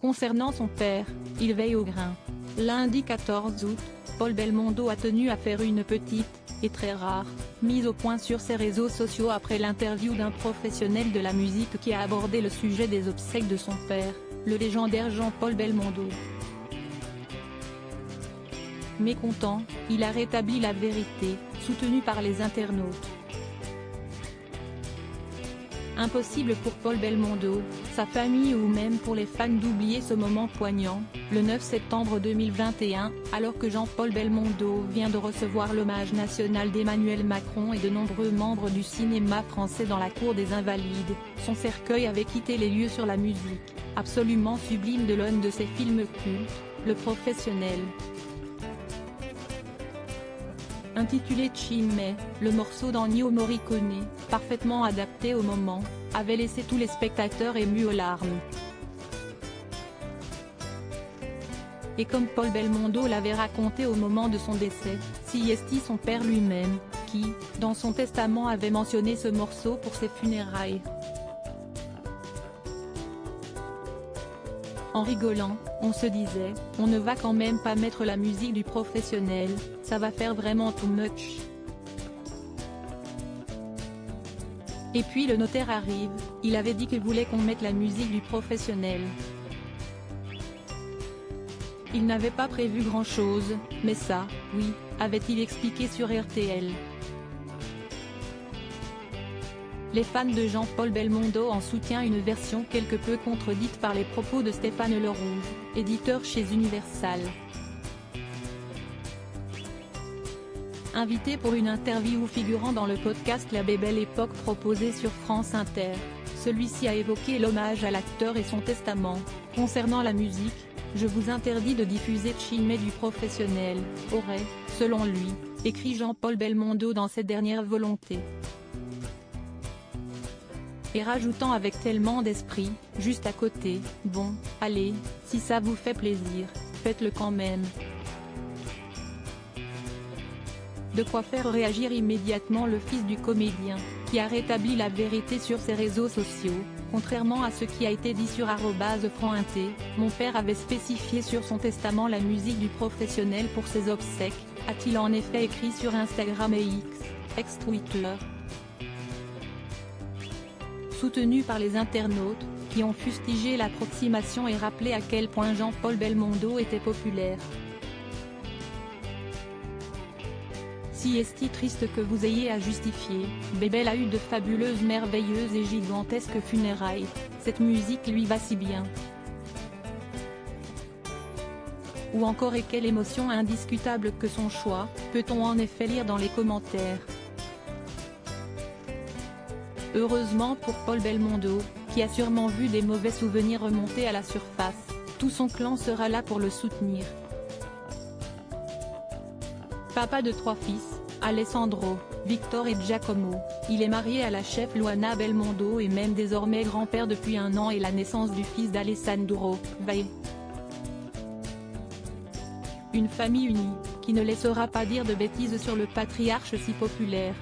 Concernant son père, il veille au grain. Lundi 14 août, Paul Belmondo a tenu à faire une petite, et très rare, mise au point sur ses réseaux sociaux après l'interview d'un professionnel de la musique qui a abordé le sujet des obsèques de son père, le légendaire Jean-Paul Belmondo. Mécontent, il a rétabli la vérité, soutenu par les internautes. Impossible pour Paul Belmondo, sa famille ou même pour les fans d'oublier ce moment poignant, le 9 septembre 2021, alors que Jean-Paul Belmondo vient de recevoir l'hommage national d'Emmanuel Macron et de nombreux membres du cinéma français dans la cour des Invalides. Son cercueil avait quitté les lieux sur la musique, absolument sublime de l'un de ses films cultes, Le Professionnel. Intitulé Chinmay, le morceau d'Ennio Morricone, parfaitement adapté au moment, avait laissé tous les spectateurs émus aux larmes. Et comme Paul Belmondo l'avait raconté au moment de son décès, Siesti son père lui-même, qui, dans son testament avait mentionné ce morceau pour ses funérailles. En rigolant, on se disait, on ne va quand même pas mettre la musique du Professionnel, ça va faire vraiment too much. Et puis le notaire arrive, il avait dit qu'il voulait qu'on mette la musique du Professionnel. Il n'avait pas prévu grand-chose, mais ça, oui, avait-il expliqué sur RTL. Les fans de Jean-Paul Belmondo en soutiennent une version quelque peu contredite par les propos de Stéphane Le Rouge, éditeur chez Universal. Invité pour une interview figurant dans le podcast La Belle Époque proposé sur France Inter, celui-ci a évoqué l'hommage à l'acteur et son testament. Concernant la musique, je vous interdis de diffuser Chinmay du Professionnel, aurait, selon lui, écrit Jean-Paul Belmondo dans ses dernières volontés. Et rajoutant avec tellement d'esprit, juste à côté, bon, allez, si ça vous fait plaisir, faites-le quand même. De quoi faire réagir immédiatement le fils du comédien, qui a rétabli la vérité sur ses réseaux sociaux. Contrairement à ce qui a été dit sur @franc-inté, mon père avait spécifié sur son testament la musique du Professionnel pour ses obsèques, a-t-il en effet écrit sur Instagram et X, ex-Twitter. Soutenu par les internautes, qui ont fustigé l'approximation et rappelé à quel point Jean-Paul Belmondo était populaire. Siesti triste que vous ayez à justifier, Bébel a eu de fabuleuses, merveilleuses et gigantesques funérailles, cette musique lui va si bien. Ou encore et quelle émotion indiscutable que son choix, peut-on en effet lire dans les commentaires. Heureusement pour Paul Belmondo, qui a sûrement vu des mauvais souvenirs remonter à la surface, tout son clan sera là pour le soutenir. Papa de 3 fils, Alessandro, Victor et Giacomo, il est marié à la chef Luana Belmondo et même désormais grand-père depuis 1 an et la naissance du fils d'Alessandro, Vai. Une famille unie, qui ne laissera pas dire de bêtises sur le patriarche si populaire.